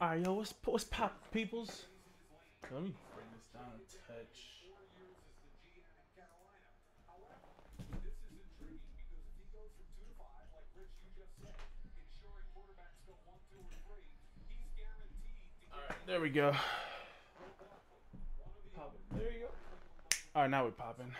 All right, yo, what's pop, peoples? Let me bring this down a touch. All right, there we go. Pop it. There you go. All right, now we're popping.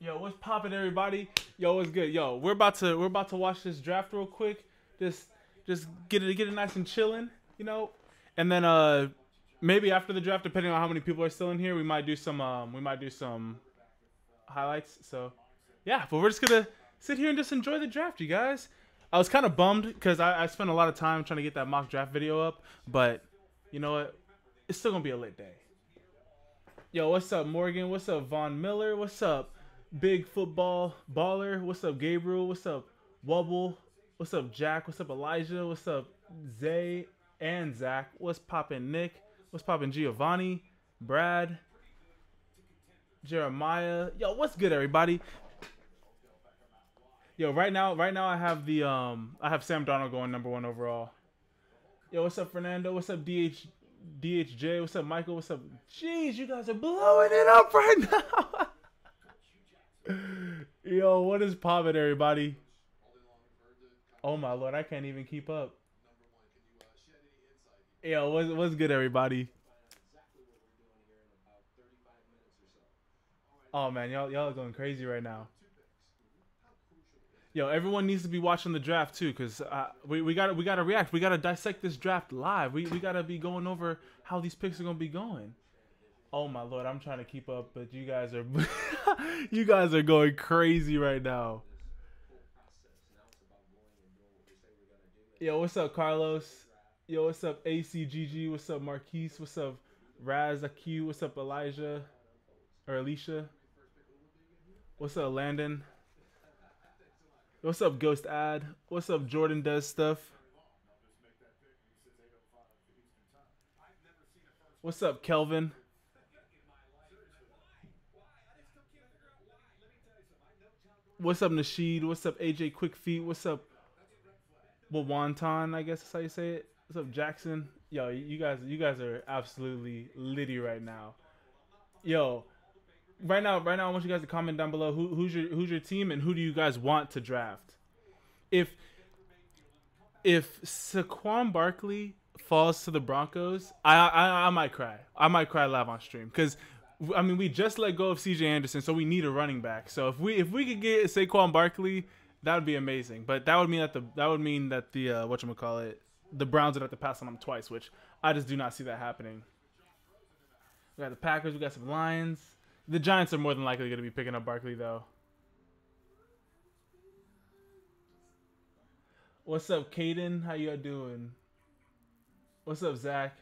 Yo, what's popping, everybody? Yo, what's good? Yo, we're about to watch this draft real quick. Just just get it nice and chilling, you know. And then maybe after the draft, depending on how many people are still in here, we might do some highlights. So yeah, but we're just gonna sit here and just enjoy the draft, you guys. I was kind of bummed because I spent a lot of time trying to get that mock draft video up, but you know what? It's still gonna be a lit day. Yo, what's up, Morgan? What's up, Von Miller? What's up, Big Football Baller? What's up, Gabriel? What's up, Wubble? What's up, Jack? What's up, Elijah? What's up, Zay and Zach? What's poppin', Nick? What's poppin', Giovanni? Brad? Jeremiah? Yo, what's good, everybody? Yo, right now I have Sam Darnold going #1 overall. Yo, what's up, Fernando? What's up, DHJ? What's up, Michael? What's up? Jeez, you guys are blowing it up right now. Yo, what is poppin', everybody? Oh my lord, I can't even keep up. Yo, what's good, everybody? Oh man, y'all are going crazy right now. Yo, everyone needs to be watching the draft too, cause we gotta react. We gotta dissect this draft live. We gotta be going over how these picks are gonna be going. Oh my lord, I'm trying to keep up, but you guys are you guys are going crazy right now. Yo, what's up, Carlos? Yo, what's up, ACGG? What's up, Marquise? What's up, Raz AQ? What's up, Elijah or Alicia? What's up, Landon? What's up, Ghost Ad? What's up, Jordan Does Stuff? What's up, Kelvin? What's up, Nasheed? What's up, AJ Quick Feet? What's up, Wonton? I guess that's how you say it. What's up, Jackson? Yo, you guys are absolutely litty right now. Yo, right now, I want you guys to comment down below who's your team and who do you guys want to draft. If Saquon Barkley falls to the Broncos, I might cry. I might cry live on stream because I mean we just let go of C.J. Anderson, so we need a running back. So if we could get Saquon Barkley, that would be amazing. But that would mean that the whatchamacallit, the Browns would have to pass on them twice, which I just do not see that happening. We got the Packers, we got some Lions. The Giants are more than likely going to be picking up Barkley though. What's up, Caden? How you doing? What's up, Zach?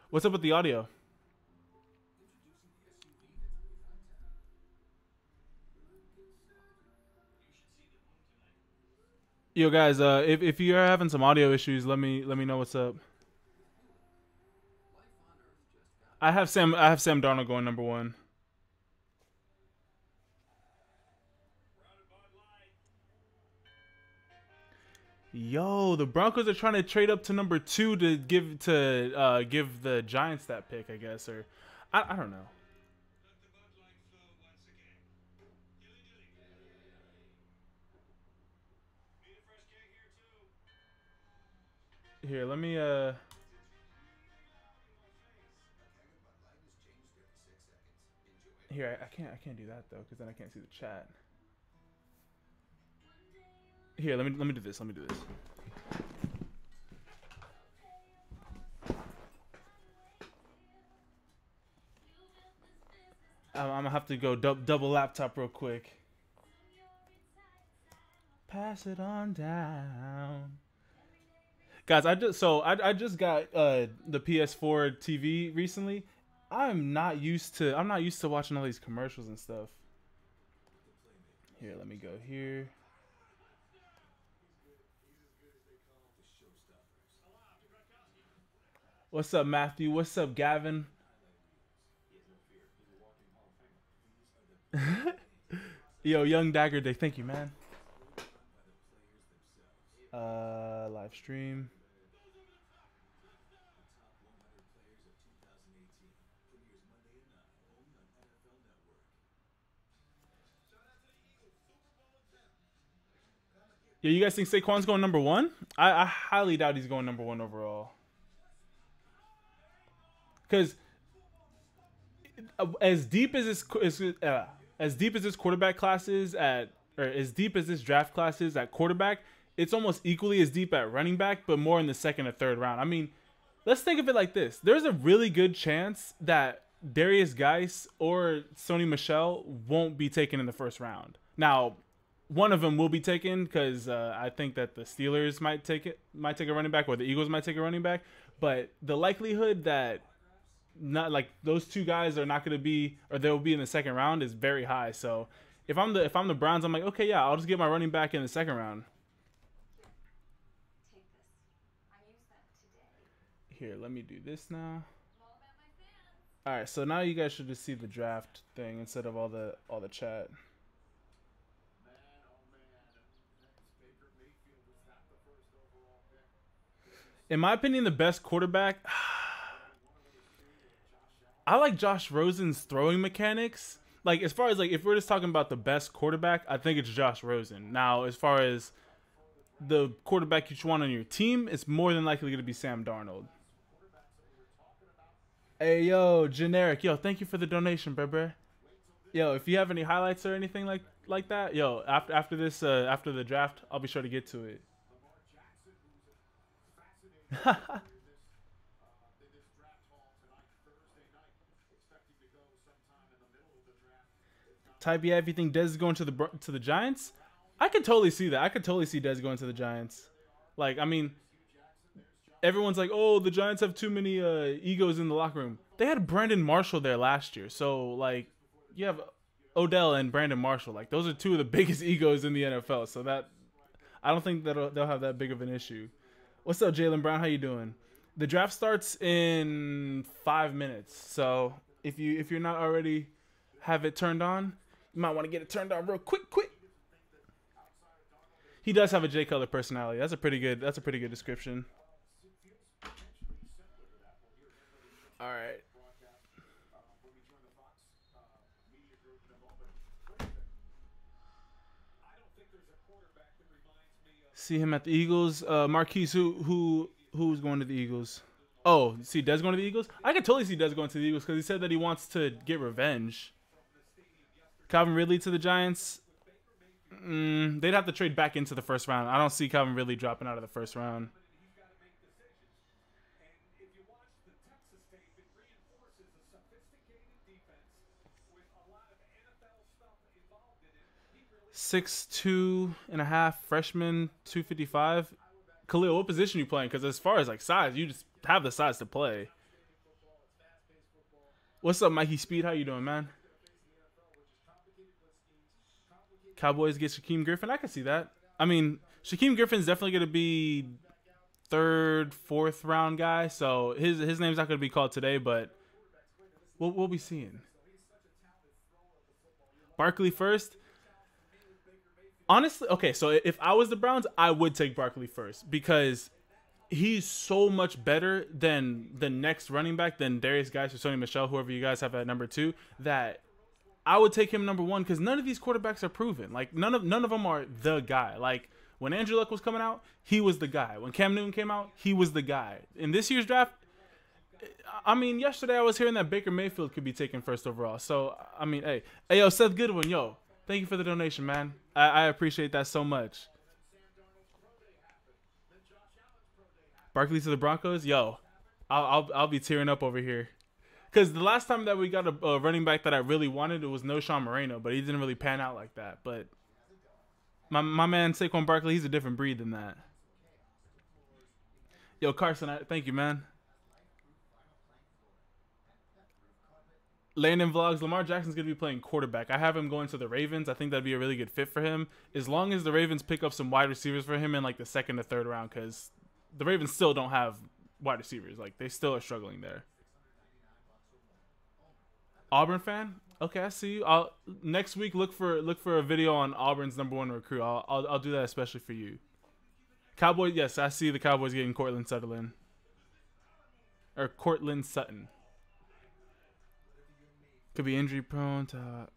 What's up with the audio? Yo, guys, if you're having some audio issues, let me know what's up. I have Sam Darnold going #1. Yo, the Broncos are trying to trade up to #2 to give the Giants that pick, I guess, or I don't know. Here, let me Here, I can't do that though, because then I can't see the chat. Here, let me do this. Let me do this. I'm gonna have to go double laptop real quick. Pass it on down, guys. I just got the PS4 TV recently. I'm not used to watching all these commercials and stuff. Here, let me go here. What's up, Matthew? What's up, Gavin? Yo, Young Dagger Day. Thank you, man. Live stream. Yeah, you guys think Saquon's going number one? I highly doubt he's going number one overall. Because as deep as as deep as this quarterback class is at, or as deep as this draft class is at quarterback, it's almost equally as deep at running back, but more in the second or third round. I mean, let's think of it like this: there's a really good chance that Darius Geis or Sony Michel won't be taken in the first round. Now, one of them will be taken because I think that the Steelers might take a running back, or the Eagles might take a running back. But the likelihood that not like those two guys are not going to be, or they'll be in the second round, is very high. So if I'm the Browns, I'm like, okay, yeah, I'll just get my running back in the second round. Here, let me do this now. All right, so now you guys should just see the draft thing instead of all the chat. In my opinion, the best quarterback, I like Josh Rosen's throwing mechanics. Like, as far as, like, if we're just talking about the best quarterback, I think it's Josh Rosen. Now, as far as the quarterback you want on your team, it's more than likely going to be Sam Darnold. Hey, yo, Generic. Yo, thank you for the donation, bro. Yo, if you have any highlights or anything like that, yo, after this, after the draft, I'll be sure to get to it. Type, yeah, if you think Dez is going to the Giants, I could totally see that. I could totally see Dez going to the Giants. Like, I mean, everyone's like, oh, the Giants have too many egos in the locker room. They had Brandon Marshall there last year. So, like, you have Odell and Brandon Marshall. Like, those are two of the biggest egos in the NFL. So that, I don't think that they'll have that big of an issue. What's up, Jalen Brown? How you doing? The draft starts in 5 minutes. So if you're not already have it turned on, you might want to get it turned on real quick. He does have a J Cutler personality. That's a pretty good description. All right. See him at the Eagles. Marquise, who's going to the Eagles? Oh, see Dez going to the Eagles? I could totally see Dez going to the Eagles because he said that he wants to get revenge. Calvin Ridley to the Giants. They'd have to trade back into the first round. I don't see Calvin Ridley dropping out of the first round. (6'2" and a half, freshman, 255. Khalil, what position you playing? Because as far as like size, you just have the size to play. What's up, Mikey Speed? How you doing, man? Cowboys get Shaquem Griffin. I can see that. I mean, Shaquem Griffin's definitely going to be third, fourth round guy. So his name's not going to be called today, but we'll be seeing. Barkley first. Honestly, okay, so if I was the Browns, I would take Barkley first because he's so much better than the next running back, than Darius Geis or Sony Michel, whoever you guys have at number 2, that I would take him number 1 because none of these quarterbacks are proven. Like, none of them are the guy. Like, when Andrew Luck was coming out, he was the guy. When Cam Newton came out, he was the guy. In this year's draft, I mean, yesterday I was hearing that Baker Mayfield could be taken first overall. So, I mean, hey, yo, Seth Goodwin, yo. Thank you for the donation, man. I appreciate that so much. Barkley to the Broncos, yo, I'll be tearing up over here, because the last time that we got a running back that I really wanted, it was No Sean Moreno, but he didn't really pan out like that. But my man Saquon Barkley, he's a different breed than that. Yo, Carson, thank you, man. Landon Vlogs, Lamar Jackson's going to be playing quarterback. I have him going to the Ravens. I think that'd be a really good fit for him, as long as the Ravens pick up some wide receivers for him in like the second or third round, because the Ravens still don't have wide receivers. Like they still are struggling there. Auburn fan? Okay, I see you. I'll next week look for a video on Auburn's #1 recruit. I'll do that especially for you. Cowboys, yes, I see the Cowboys getting Cortland Sutton. Could be injury prone to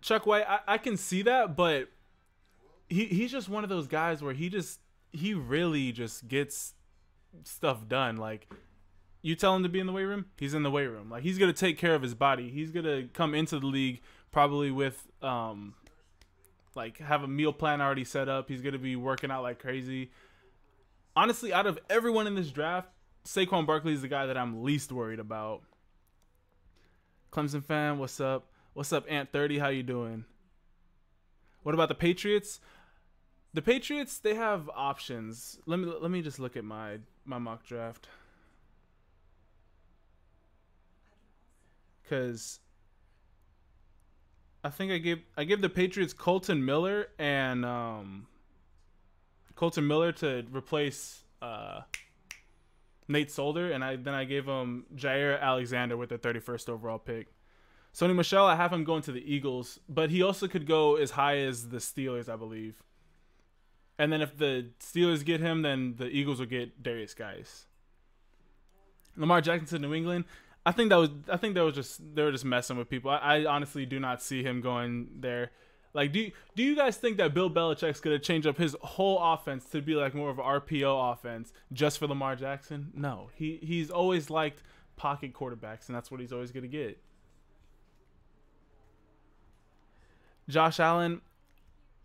Chuck White. I can see that, but he's just one of those guys where he really just gets stuff done. Like you tell him to be in the weight room, he's in the weight room. Like he's gonna take care of his body. He's gonna come into the league probably with like have a meal plan already set up. He's gonna be working out like crazy. Honestly, out of everyone in this draft, Saquon Barkley is the guy that I'm least worried about. Clemson fan, what's up? What's up, Ant30? How you doing? What about the Patriots? The Patriots, they have options. Let me just look at my mock draft. Cause I think I gave the Patriots Colton Miller and Colton Miller to replace Nate Solder, and then I gave him Jair Alexander with the 31st overall pick. Sony Michel, I have him going to the Eagles, but he also could go as high as the Steelers, I believe. And then if the Steelers get him, then the Eagles will get Darius Geis. Lamar Jackson to New England. I think they were just messing with people. I honestly do not see him going there. Like, do you guys think that Bill Belichick's gonna change up his whole offense to be like more of an RPO offense just for Lamar Jackson? No, he's always liked pocket quarterbacks, and that's what he's always gonna get. Josh Allen.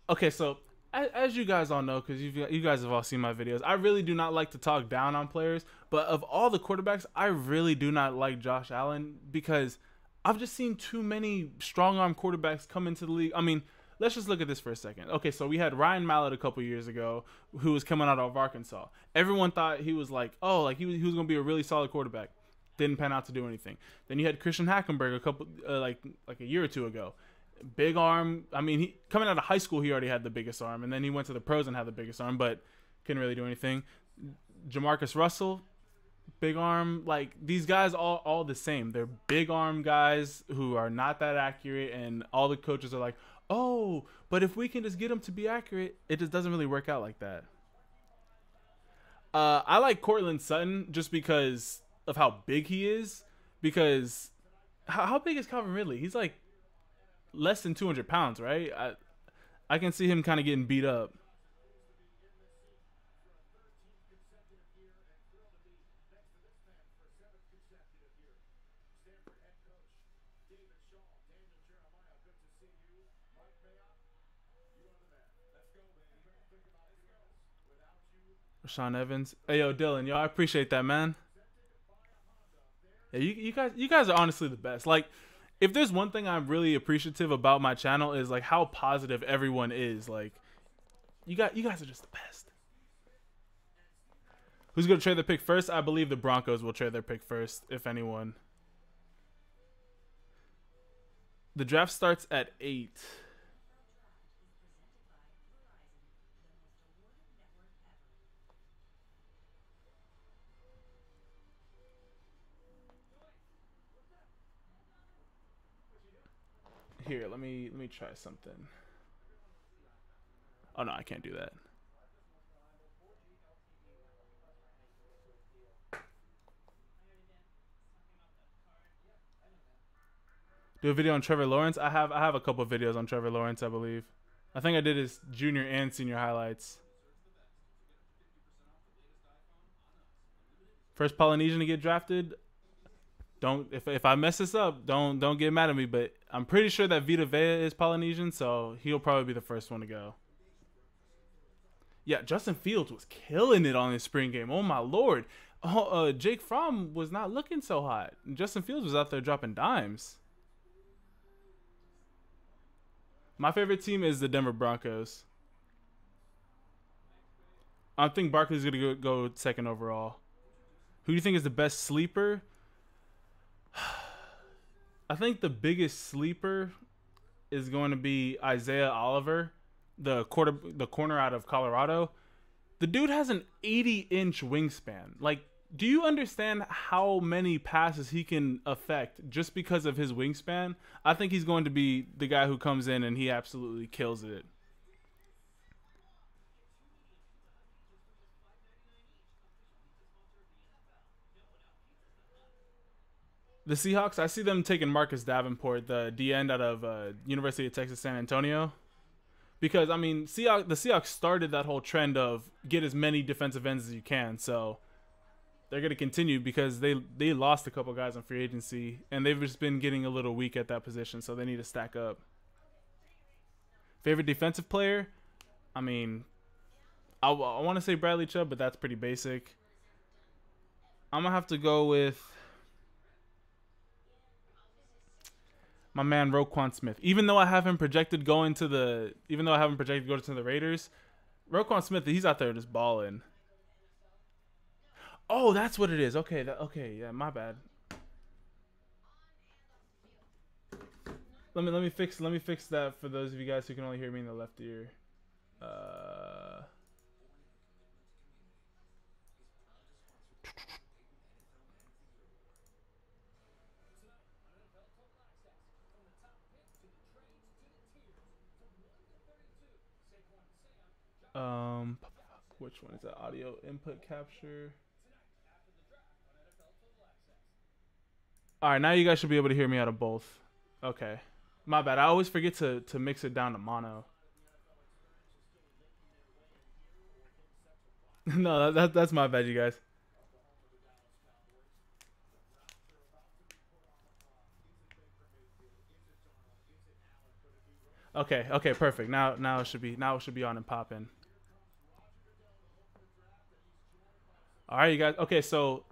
Okay, so as you guys all know, because you guys have all seen my videos, I really do not like to talk down on players. But of all the quarterbacks, I really do not like Josh Allen because I've just seen too many strong arm quarterbacks come into the league. I mean, let's just look at this for a second. Okay, so we had Ryan Mallett a couple years ago who was coming out of Arkansas. Everyone thought he was like, oh, like he was going to be a really solid quarterback. Didn't pan out to do anything. Then you had Christian Hackenberg a couple like a year or two ago. Big arm. I mean, he coming out of high school, he already had the biggest arm, and then he went to the pros and had the biggest arm, but couldn't really do anything. Jamarcus Russell, big arm. Like these guys, all the same. They're big arm guys who are not that accurate, and all the coaches are like, oh, but if we can just get them to be accurate, it just doesn't really work out like that. I like Cortland Sutton just because of how big he is. Because how big is Calvin Ridley? He's like less than 200 pounds, right? I can see him kind of getting beat up. Rashaan Evans. Hey, yo, Dylan. Yo, I appreciate that, man. Yeah, you guys are honestly the best. Like, if there's one thing I'm really appreciative about my channel is like how positive everyone is. Like, you guys are just the best. Who's gonna trade their pick first? I believe the Broncos will trade their pick first, if anyone. The draft starts at 8. Here, let me try something. Oh no, I can't do that. Do a video on Trevor Lawrence. I have a couple of videos on Trevor Lawrence, I believe. I think I did his junior and senior highlights. First Polynesian to get drafted. Don't if I mess this up, don't get mad at me, but I'm pretty sure that Vita Vea is Polynesian, so he'll probably be the first one to go. Yeah, Justin Fields was killing it on his spring game. Oh my lord. Jake Fromm was not looking so hot. Justin Fields was out there dropping dimes. My favorite team is the Denver Broncos. I think Barkley's going to go second overall. Who do you think is the best sleeper? I think the biggest sleeper is going to be Isaiah Oliver, the corner out of Colorado, The dude has an 80-inch wingspan. Like, do you understand how many passes he can affect just because of his wingspan? I think he's going to be the guy who comes in and he absolutely kills it. The Seahawks, I see them taking Marcus Davenport, the D end out of University of Texas San Antonio. Because I mean, the Seahawks started that whole trend of get as many defensive ends as you can. So they're going to continue because they lost a couple guys on free agency and they've just been getting a little weak at that position. So they need to stack up. Favorite defensive player? I mean, I want to say Bradley Chubb, but that's pretty basic. I'm gonna have to go with my man Roquan Smith. Even though I have him projected going to the, even though I have him projected going to the Raiders, Roquan Smith, he's out there just balling. Oh, that's what it is. Okay, okay, yeah, my bad. Let me fix that for those of you guys who can only hear me in the left ear. Uh, um, which one is that? Audio input capture. All right, now you guys should be able to hear me out of both. Okay, my bad. I always forget to mix it down to mono. No, that's my bad, you guys. Okay, okay, perfect. Now it should be on and popping. All right, you guys. Okay, so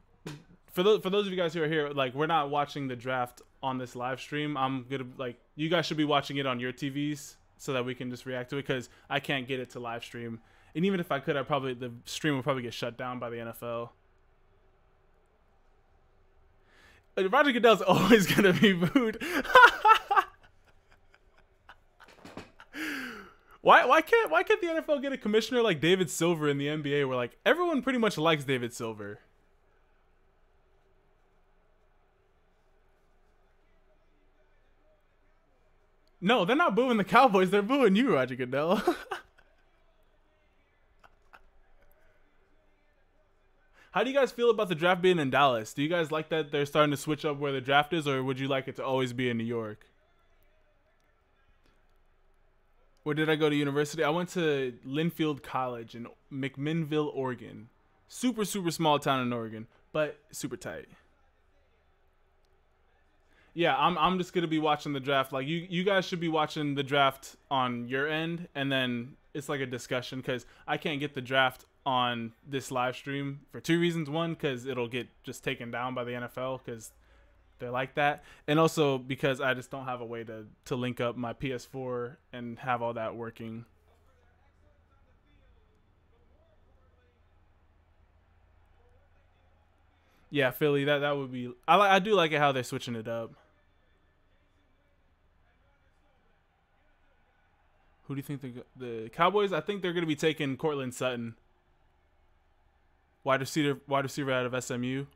for those of you guys who are here, like we're not watching the draft on this live stream. I'm gonna like you guys should be watching it on your TVs so that we can just react to it because I can't get it to live stream. And even if I could, the stream would probably get shut down by the NFL. Roger Goodell's always gonna be booed. Why can't the NFL get a commissioner like David Silver in the NBA where like everyone pretty much likes David Silver? No, they're not booing the Cowboys. They're booing you, Roger Goodell. How do you guys feel about the draft being in Dallas? Do you guys like that they're starting to switch up where the draft is, or would you like it to always be in New York? Where did I go to university? I went to Linfield College in McMinnville, Oregon. Super, super small town in Oregon, but super tight. Yeah, I'm just gonna be watching the draft. Like you guys should be watching the draft on your end, and then it's like a discussion because I can't get the draft on this live stream for two reasons. One, because it'll get just taken down by the NFL because they're like that, and also because I just don't have a way to link up my PS4 and have all that working. Yeah, Philly, that would be. I do like it how they're switching it up. Who do you think the Cowboys? I think they're going to be taking Cortland Sutton, wide receiver out of SMU.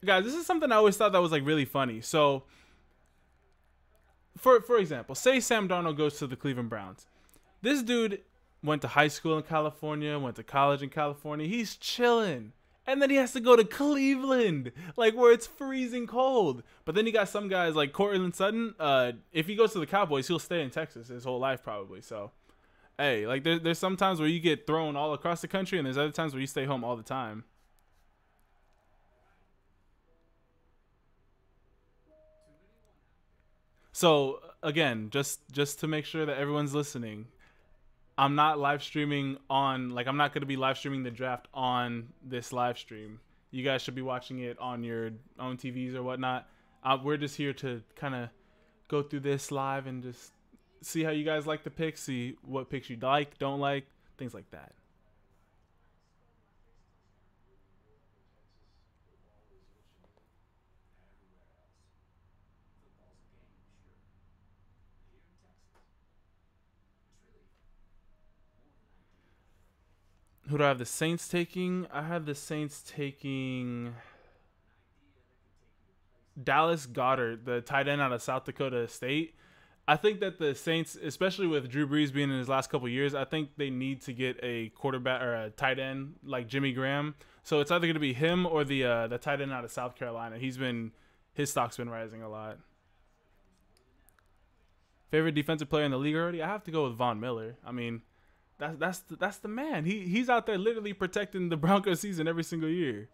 Guys, this is something I always thought that was like really funny. So, for example, say Sam Darnold goes to the Cleveland Browns. This dude went to high school in California, went to college in California. He's chilling. And then he has to go to Cleveland, like where it's freezing cold. But then you got some guys like Cortland Sutton. If he goes to the Cowboys, he'll stay in Texas his whole life probably. So, hey, like there's some times where you get thrown all across the country, and there's other times where you stay home all the time. So again, just to make sure that everyone's listening, I'm not live streaming on like I'm not going to be live streaming the draft on this live stream. You guys should be watching it on your own TVs or whatnot. We're just here to kind of go through this live and just see how you guys like the picks, see what picks you like, don't like, things like that. Who do I have the Saints taking? I have the Saints taking Dallas Goedert, the tight end out of South Dakota State. I think that the Saints, especially with Drew Brees being in his last couple of years, I think they need to get a quarterback or a tight end like Jimmy Graham. So it's either going to be him or the tight end out of South Carolina. His stock's been rising a lot. Favorite defensive player in the league already? I have to go with Von Miller. I mean, that's the man. He's out there literally protecting the Broncos season every single year.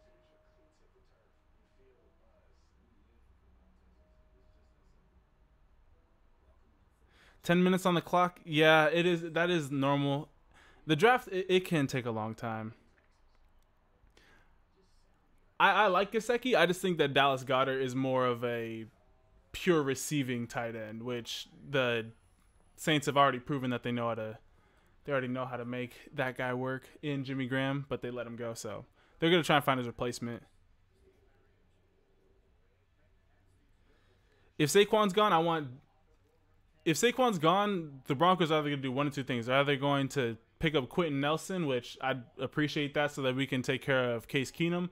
$10 on the clock. Yeah, it is. That is normal. The draft it can take a long time. I like Gesicki. I just think that Dallas Goedert is more of a pure receiving tight end, which the Saints have already proven that they already know how to make that guy work in Jimmy Graham, but they let him go, so they're gonna try and find his replacement. If Saquon's gone, the Broncos are either going to do one of two things. They're either going to pick up Quentin Nelson, which I'd appreciate that so that we can take care of Case Keenum,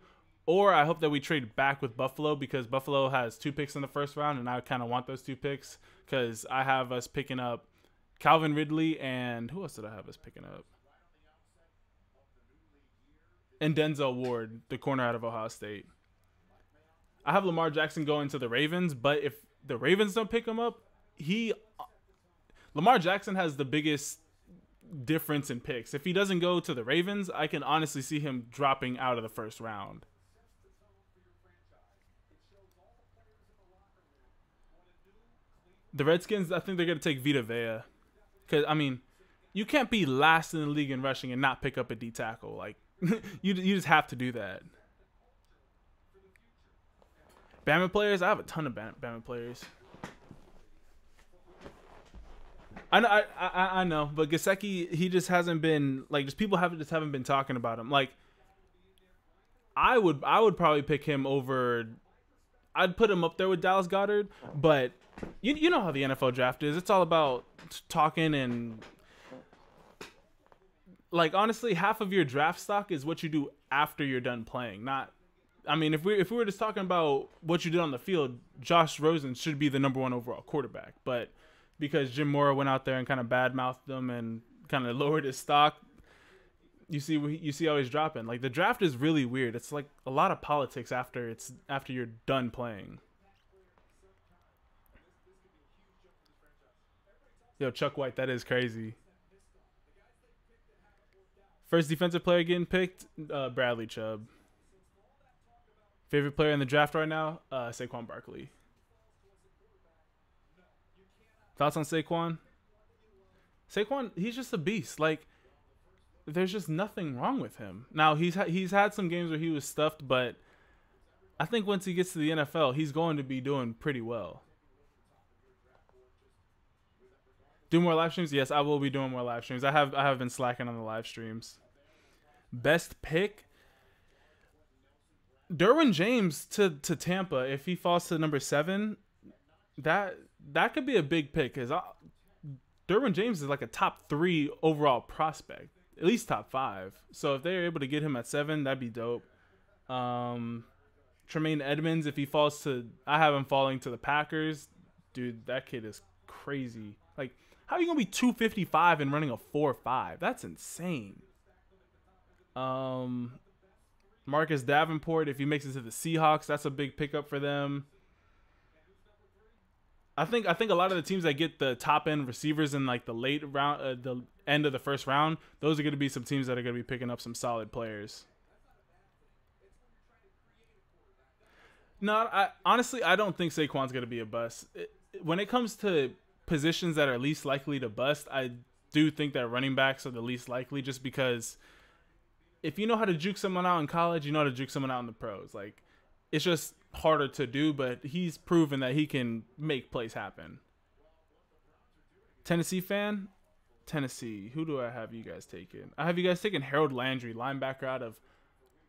or I hope that we trade back with Buffalo because Buffalo has 2 picks in the first round, and I kind of want those 2 picks because I have us picking up Calvin Ridley and who else did I have us picking up? And Denzel Ward, the corner out of Ohio State. I have Lamar Jackson going to the Ravens, but if the Ravens don't pick him up, Lamar Jackson has the biggest difference in picks. If he doesn't go to the Ravens, I can honestly see him dropping out of the first round. The Redskins, I think they're going to take Vita Vea. Because, I mean, you can't be last in the league in rushing and not pick up a D tackle. Like, you just have to do that. Bama players, I have a ton of Bama players. I know, but Gesicki, he just hasn't been like just people haven't been talking about him. Like, I would probably pick him over. I'd put him up there with Dallas Goedert, but you know how the NFL draft is. It's all about talking and like honestly, half of your draft stock is what you do after you're done playing. Not, I mean, if we were just talking about what you did on the field, Josh Rosen should be the #1 overall quarterback, but because Jim Mora went out there and kind of badmouthed him and kind of lowered his stock, you see how he's dropping. Like the draft is really weird. It's like a lot of politics after you're done playing. Yo, Chuck White, that is crazy. First defensive player getting picked, Bradley Chubb. Favorite player in the draft right now, Saquon Barkley. Thoughts on Saquon? Saquon, he's just a beast. Like, there's just nothing wrong with him. Now, he's had some games where he was stuffed, but I think once he gets to the NFL, he's going to be doing pretty well. Do more live streams? Yes, I will be doing more live streams. I have been slacking on the live streams. Best pick? Derwin James to Tampa. If he falls to number 7, that could be a big pick because Derwin James is like a top 3 overall prospect, at least top 5. So if they're able to get him at 7, that'd be dope. Tremaine Edmonds, if he falls to, I have him falling to the Packers. Dude, that kid is crazy. Like, how are you gonna be 255 and running a 4.5? That's insane. Marcus Davenport, if he makes it to the Seahawks, that's a big pickup for them. I think a lot of the teams that get the top end receivers in like the late round, the end of the first round, those are going to be some teams that are going to be picking up some solid players. No, honestly, I don't think Saquon's going to be a bust. When it comes to positions that are least likely to bust, I do think that running backs are the least likely just because if you know how to juke someone out in college, you know how to juke someone out in the pros. Like, it's just harder to do, but he's proven that he can make plays happen. Tennessee fan? Tennessee. Who do I have you guys taking? I have you guys taking Harold Landry, linebacker out of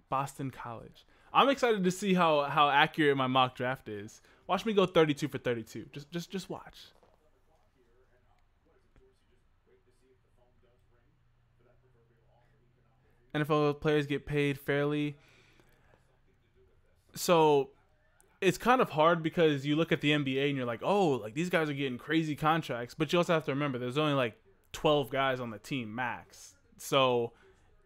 Boston College. I'm excited to see how accurate my mock draft is. Watch me go 32 for 32. Just watch. NFL players get paid fairly. So it's kind of hard because you look at the NBA and you're like, oh, like these guys are getting crazy contracts. But you also have to remember there's only like 12 guys on the team max. So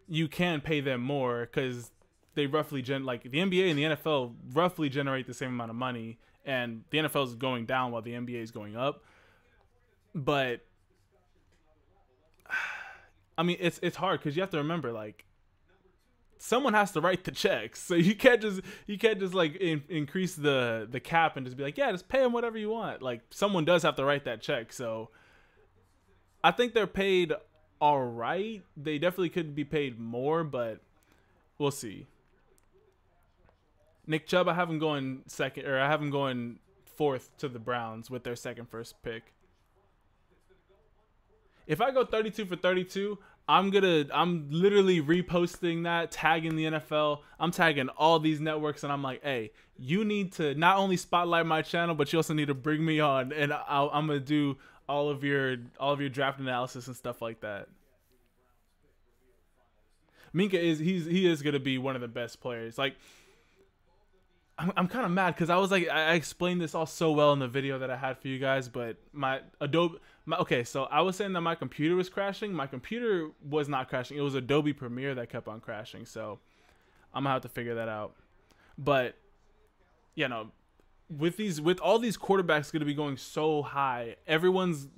you can pay them more because they roughly like the NBA and the NFL roughly generate the same amount of money, and the NFL is going down while the NBA is going up. But I mean, it's hard because you have to remember like someone has to write the checks, so you can't just like increase the cap and just be like, yeah, just pay them whatever you want. Like someone does have to write that check, so I think they're paid all right. They definitely could be paid more, but we'll see. Nick Chubb, I have him going second, or I have him going fourth to the Browns with their first pick. If I go 32 for 32, I'm literally reposting that, tagging the NFL. I'm tagging all these networks, and I'm like, hey, you need to not only spotlight my channel, but you also need to bring me on, and I'm gonna do all of your draft analysis and stuff like that. Minka he is gonna be one of the best players. Like, I'm kind of mad because I was like, I explained this all so well in the video that I had for you guys, but okay, so I was saying that my computer was crashing. My computer was not crashing. It was Adobe Premiere that kept on crashing, so I'm gonna have to figure that out. But you know, with all these quarterbacks going to be going so high, there's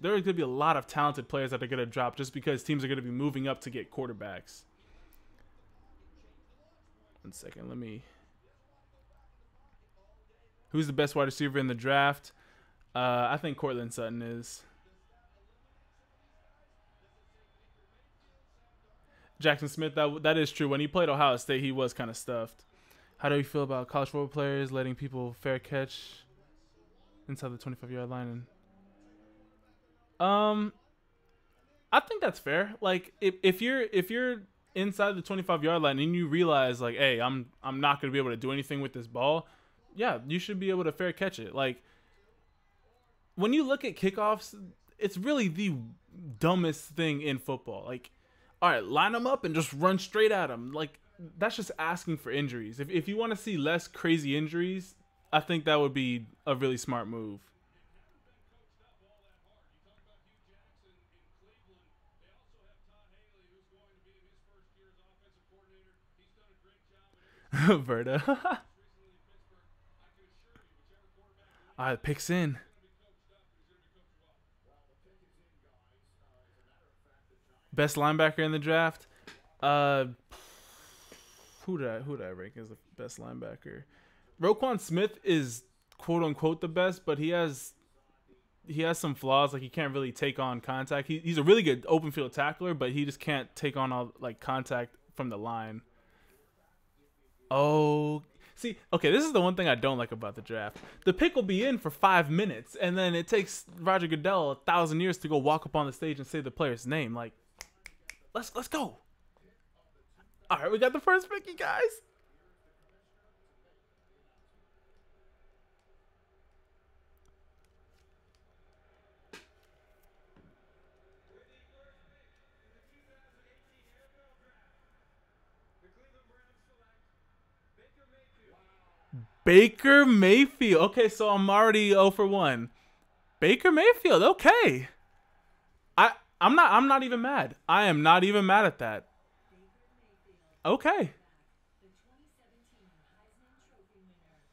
going to be a lot of talented players that are going to drop just because teams are going to be moving up to get quarterbacks. 1 second, let me. Who's the best wide receiver in the draft? I think Cortland Sutton is. Jackson Smith, that is true. When he played Ohio State, he was kind of stuffed. How do you feel about college football players letting people fair catch inside the 25-yard line? And I think that's fair. Like if you're inside the 25-yard line and you realize like, hey, I'm not gonna be able to do anything with this ball, yeah, you should be able to fair catch it. Like when you look at kickoffs, it's really the dumbest thing in football. Like, all right, line them up and just run straight at them. Like that's just asking for injuries. If you want to see less crazy injuries, I think that would be a really smart move. Verta. All right, picks in. Best linebacker in the draft. Who did I rank as the best linebacker? Roquan Smith is quote unquote the best, but he has some flaws. Like he can't really take on contact. He's a really good open field tackler, but he just can't take on all like contact from the line. Oh, see, okay, this is the one thing I don't like about the draft. The pick will be in for 5 minutes, and then it takes Roger Goodell 1,000 years to go walk up on the stage and say the player's name. Like, let's go. All right, we got the first pick, you guys. Baker Mayfield. Okay, so I'm already 0 for 1. Baker Mayfield. Okay. I'm not even mad. I am not even mad at that. Okay.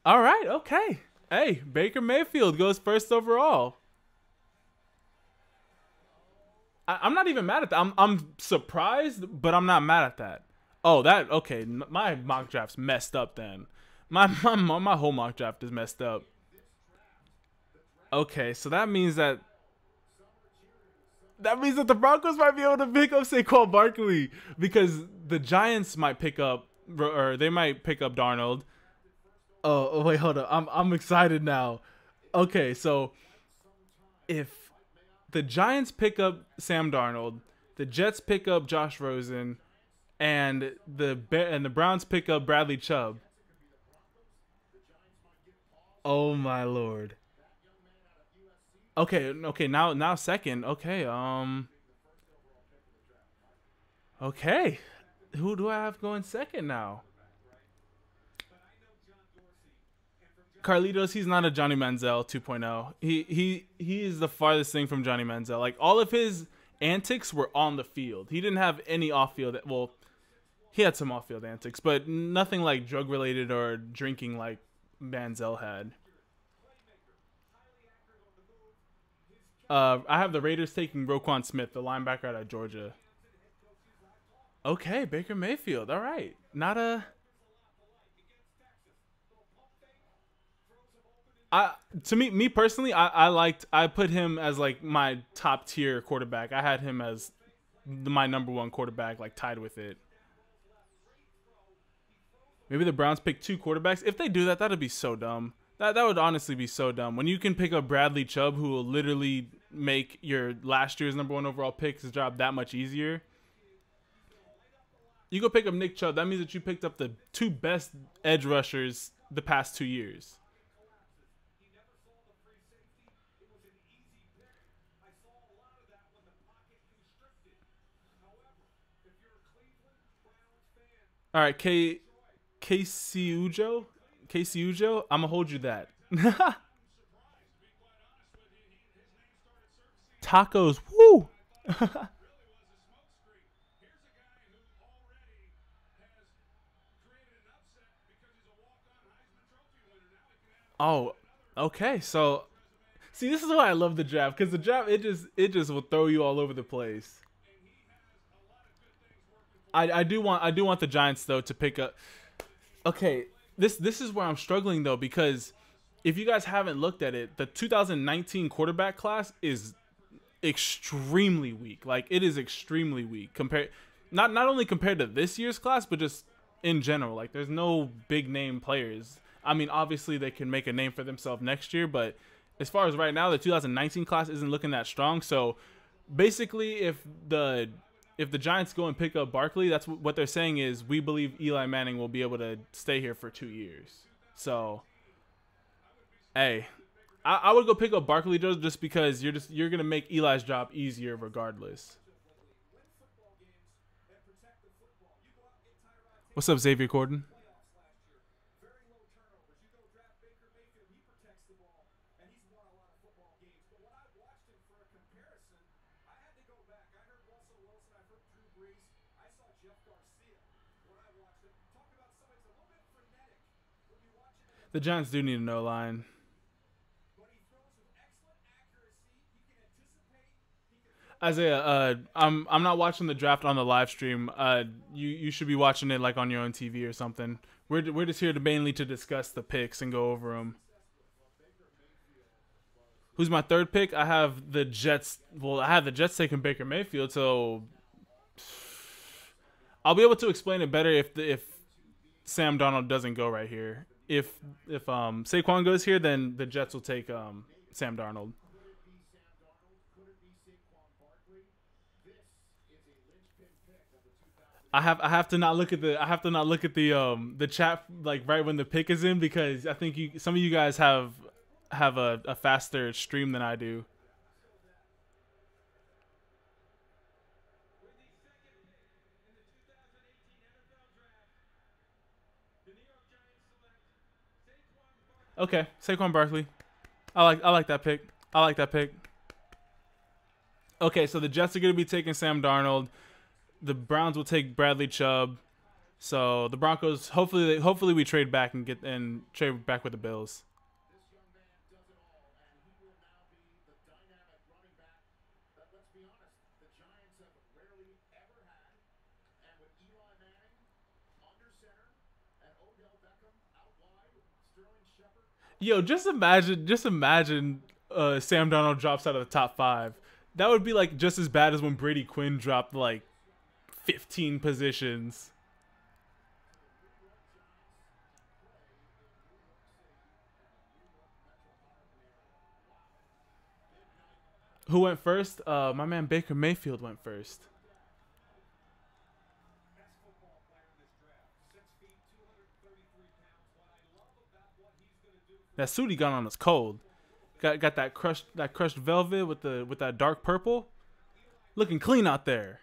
All right, okay. Hey, Baker Mayfield goes first overall. I'm not even mad at that. I'm surprised, but I'm not mad at that. Oh, okay. My mock draft's messed up then. My whole mock draft is messed up. Okay, so that means that the Broncos might be able to pick up Saquon Barkley because the Giants might pick up, or they might pick up Darnold. Oh wait, hold up. I'm excited now. Okay, so if the Giants pick up Sam Darnold, the Jets pick up Josh Rosen, and the Browns pick up Bradley Chubb. Oh my lord. Okay, now second. Okay, okay. Who do I have going second now? Carlitos, he's not a Johnny Manziel 2.0. He is the farthest thing from Johnny Manziel. Like all of his antics were on the field. He didn't have any off field. Well, he had some off field antics, but nothing like drug related or drinking like Manziel had. I have the Raiders taking Roquan Smith, the linebacker out of Georgia. Okay, Baker Mayfield. All right, not a. I to me personally, I put him as like my top tier quarterback. I had him as my number one quarterback, like tied with it. Maybe the Browns pick two quarterbacks. If they do that, that'd be so dumb. That would honestly be so dumb. When you can pick up Bradley Chubb, who will literally make your last year's number one overall pick's job that much easier. You go pick up Nick Chubb. That means that you picked up the two best edge rushers the past 2 years. All right, Casey Ujo. Casey Ujo, I'm gonna hold you that. Tacos, woo! Oh, okay. So, see, this is why I love the draft because the draft it just will throw you all over the place. I do want the Giants though to pick up. Okay, this is where I'm struggling though because if you guys haven't looked at it, the 2019 quarterback class is extremely weak. Like it is extremely weak compared not only compared to this year's class, but just in general. Like there's no big name players. I mean, obviously they can make a name for themselves next year, but as far as right now, the 2019 class isn't looking that strong. So basically, if the Giants go and pick up Barkley, that's what they're saying is we believe Eli Manning will be able to stay here for 2 years. So, hey, I would go pick up Barkley just because you're gonna make Eli's job easier regardless. What's up, Xavier Corden? The Giants do need a no line. Isaiah, I'm not watching the draft on the live stream. You should be watching it like on your own TV or something. We're just here to mainly to discuss the picks and go over them. Who's my third pick? I have the Jets. Well, I have the Jets taking Baker Mayfield, so I'll be able to explain it better if Sam Darnold doesn't go right here. If Saquon goes here, then the Jets will take Sam Darnold. I have to not look at the chat like right when the pick is in because I think some of you guys have a faster stream than I do. Okay, Saquon Barkley. I like that pick. I like that pick. Okay, so the Jets are going to be taking Sam Darnold. The Browns will take Bradley Chubb. So the Broncos hopefully we trade back and trade back with the Bills. Yo, just imagine Sam Darnold drops out of the top 5. That would be like just as bad as when Brady Quinn dropped like 15 positions. Who went first? My man Baker Mayfield went first. That suit he got on is cold. Got that crushed velvet with that dark purple. Looking clean out there.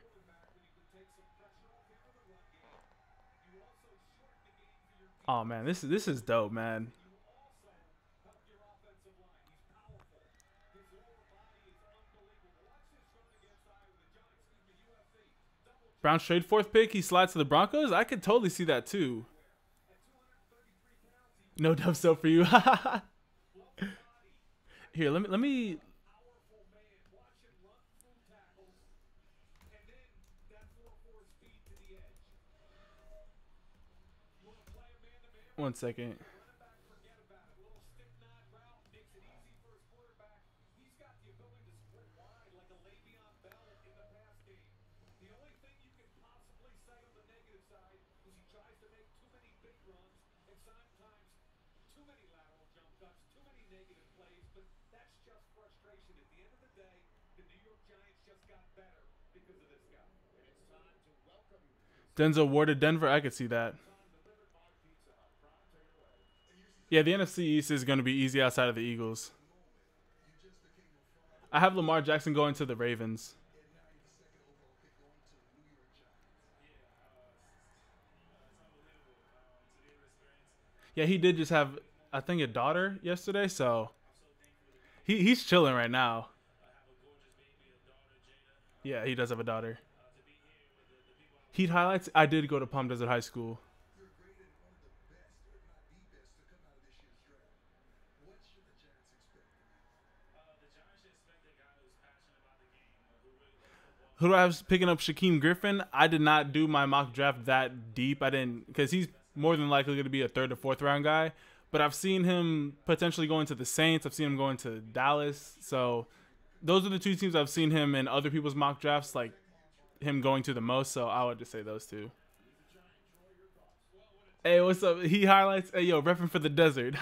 Oh man, this is dope, man. Brown trade fourth pick. He slides to the Broncos. I could totally see that too. No dub so for you. Here, let me. One second. Denzel Ward to Denver. I could see that. Yeah, the NFC East is going to be easy outside of the Eagles. I have Lamar Jackson going to the Ravens. Yeah, he did just have, I think, a daughter yesterday, so he's chilling right now. Yeah, he does have a daughter. Heat highlights. I did go to Palm Desert High School. Who do I have picking up Shaquem Griffin? I did not do my mock draft that deep. I didn't, because he's more than likely going to be a third or fourth round guy. But I've seen him potentially going to the Saints. I've seen him going to Dallas. So those are the two teams I've seen him in other people's mock drafts, like him going to the most. So I would just say those two. Hey, what's up? He highlights. Hey, yo, repping for the desert.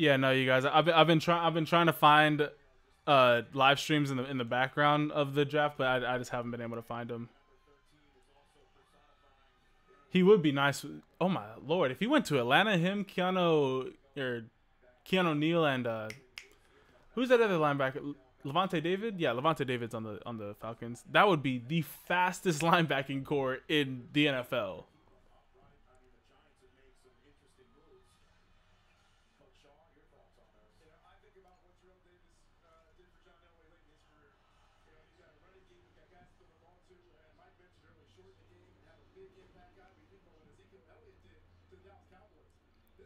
Yeah, no, you guys. I've been trying to find live streams in the background of the draft, but I just haven't been able to find them. He would be nice. Oh my lord, if he went to Atlanta, him, Keanu Neal, and who's that other linebacker? Levante David? Yeah, Levante David's on the Falcons. That would be the fastest linebacking core in the NFL.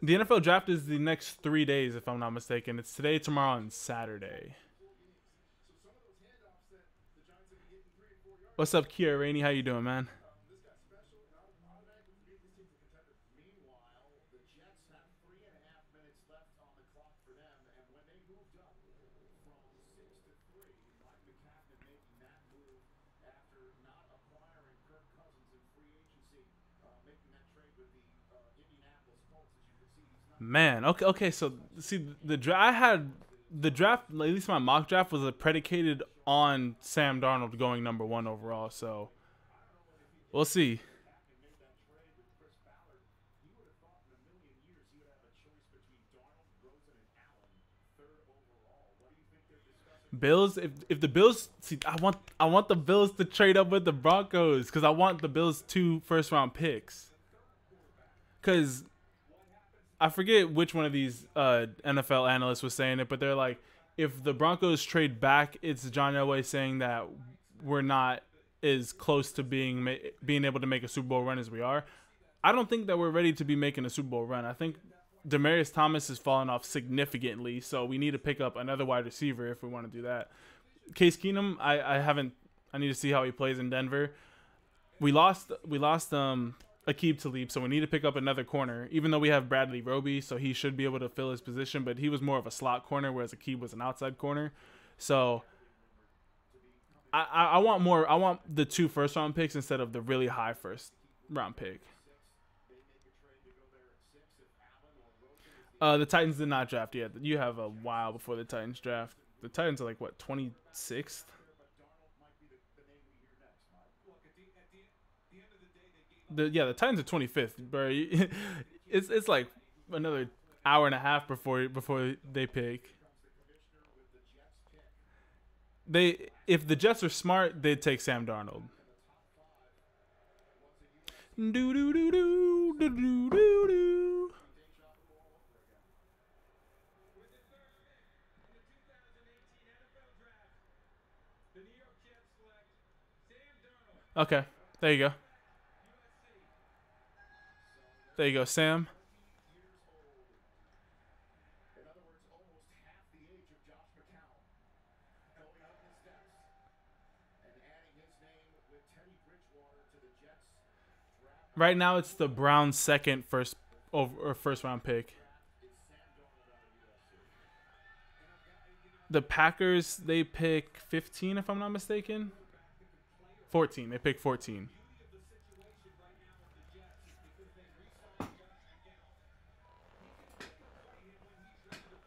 The NFL draft is the next 3 days, if I'm not mistaken. It's today, tomorrow, and Saturday. What's up, Kiera Rainey? How you doing, man? Man, okay. So see, the draft I had the draft, at least my mock draft, was predicated on Sam Darnold going number one overall. So we'll see. Bills, if the Bills see, I want the Bills to trade up with the Broncos because I want the Bills 2 first-round picks. Because I forget which one of these NFL analysts was saying it, but they're like, if the Broncos trade back, it's John Elway saying that we're not as close to being able to make a Super Bowl run as we are. I don't think that we're ready to be making a Super Bowl run. I think Demaryius Thomas has fallen off significantly, so we need to pick up another wide receiver if we want to do that. Case Keenum, I haven't. I need to see how he plays in Denver. We lost Aqib Talib, so we need to pick up another corner. Even though we have Bradley Roby, so he should be able to fill his position, but he was more of a slot corner, whereas Aqib was an outside corner. So I want more. I want the 2 first-round picks instead of the really high first-round pick. The Titans did not draft yet. You have a while before the Titans draft. The Titans are like, what, 26th? The Titans are 25th, bro. It's like another hour and a half before they pick. If the Jets are smart, they'd take Sam Darnold. Do do do do do do do. Okay, there you go. There you go, Sam. Right now, it's the Browns' second first round pick. The Packers, they pick 15, if I'm not mistaken. 14. They pick 14.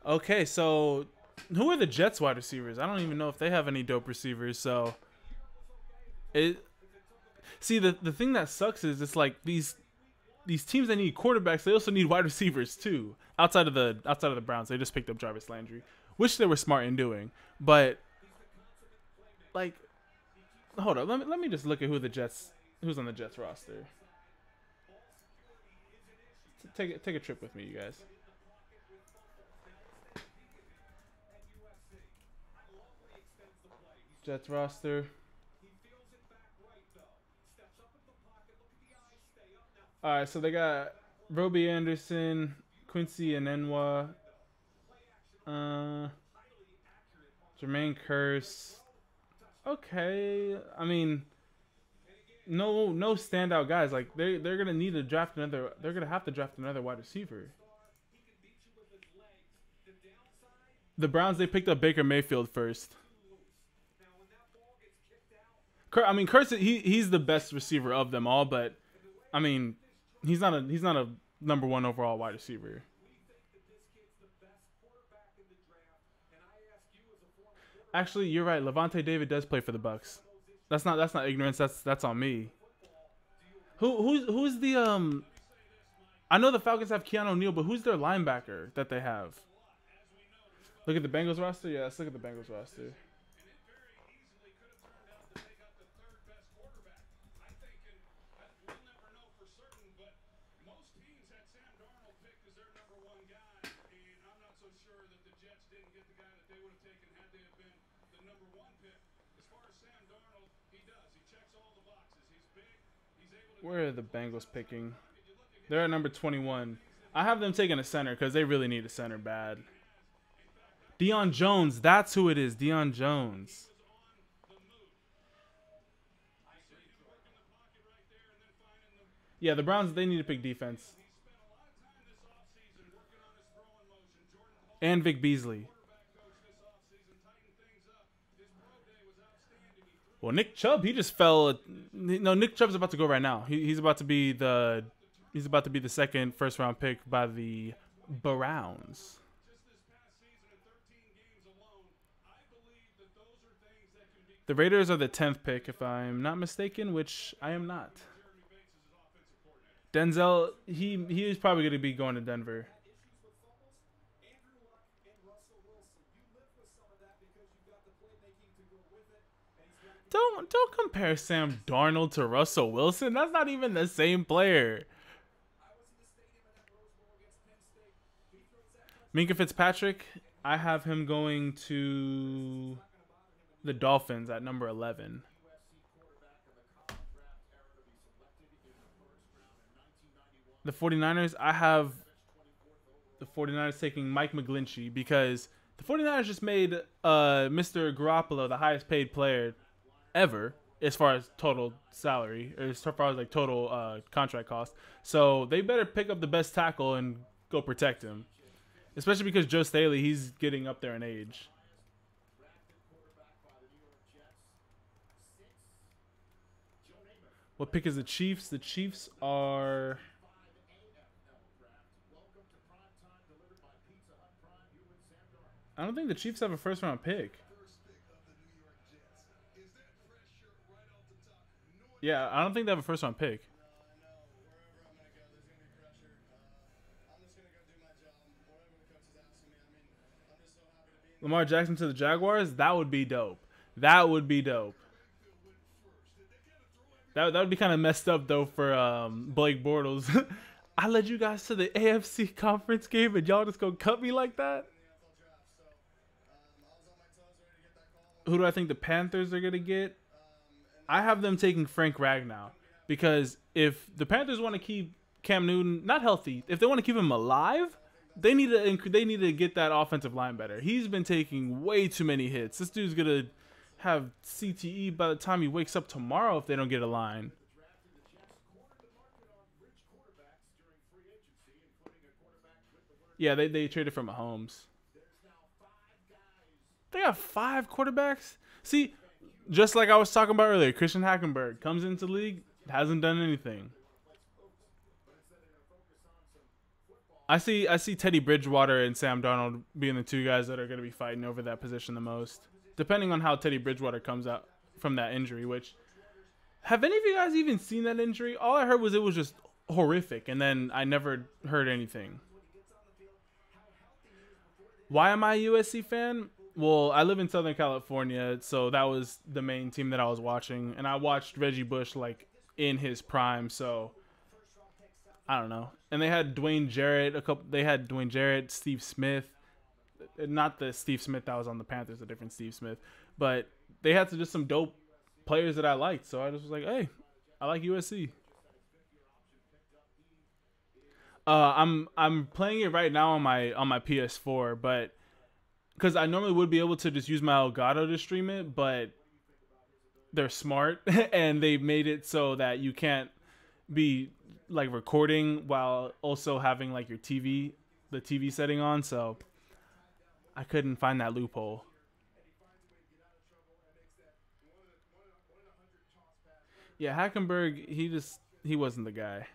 Okay, so who are the Jets wide receivers? I don't even know if they have any dope receivers. So see, the thing that sucks is it's like these teams that need quarterbacks, they also need wide receivers too. Outside of the Browns, they just picked up Jarvis Landry, which they were smart in doing. But like, hold on, let me just look at who's on the Jets roster. Take a trip with me, you guys. Jets roster. All right, so they got Roby Anderson, Quincy Enenwa, Jermaine Kearse. Okay, I mean, no standout guys. Like they're gonna need to draft another. They're gonna have to draft another wide receiver. The Browns, they picked up Baker Mayfield first. I mean, Kearse, he's the best receiver of them all, but I mean, he's not a number 1 overall wide receiver. Actually, you're right. Levante David does play for the Bucks. That's not ignorance. That's on me. Who's the I know the Falcons have Keanu Neal, but who's their linebacker that they have? Look at the Bengals roster. Yeah, let's look at the Bengals roster. Where are the Bengals picking? They're at number 21. I have them taking a center because they really need a center bad. Deion Jones, that's who it is. Deion Jones. Yeah, the Browns, they need to pick defense. And Vic Beasley. Well, Nick Chubb, he just fell. No, Nick Chubb's about to go right now. He's about to be the second first round pick by the Browns. The Raiders are the 10th pick, if I'm not mistaken, which I am not. Denzel, he is probably going to be going to Denver. Don't compare Sam Darnold to Russell Wilson. That's not even the same player. Minkah Fitzpatrick, I have him going to the Dolphins at number 11. The 49ers, I have the 49ers taking Mike McGlinchey because the 49ers just made Mr. Garoppolo the highest paid player ever as far as total salary, or as far as like total contract cost. So they better pick up the best tackle and go protect him, especially because Joe Staley, he's getting up there in age. What pick is the Chiefs? The Chiefs are. I don't think the Chiefs have a first round pick. Yeah, I don't think they have a first round pick. Lamar Jackson to the Jaguars? That would be dope. That would be dope. That would be kind of messed up though for Blake Bortles. I led you guys to the AFC conference game and y'all just gonna cut me like that? Who do I think the Panthers are gonna get? I have them taking Frank Ragnow because if the Panthers want to keep Cam Newton not healthy, if they want to keep him alive, they need to get that offensive line better. He's been taking way too many hits. This dude's gonna have CTE by the time he wakes up tomorrow if they don't get a line. Yeah, they traded for Mahomes. They got 5 quarterbacks. See, just like I was talking about earlier, Christian Hackenberg comes into the league, hasn't done anything. I see Teddy Bridgewater and Sam Darnold being the two guys that are going to be fighting over that position the most, depending on how Teddy Bridgewater comes out from that injury. Which, have any of you guys even seen that injury? All I heard was it was just horrific, and then I never heard anything. Why am I a USC fan? Well, I live in Southern California, so that was the main team that I was watching, and I watched Reggie Bush like in his prime, so I don't know. And they had Dwayne Jarrett, Steve Smith, not the Steve Smith that was on the Panthers, a different Steve Smith, but they had just some dope players that I liked, so I just was like, hey, I like USC. I'm playing it right now on my PS4, but because I normally would be able to just use my Elgato to stream it, but they're smart and they made it so that you can't be like recording while also having like the TV setting on, so I couldn't find that loophole. Yeah, Hackenberg, he wasn't the guy.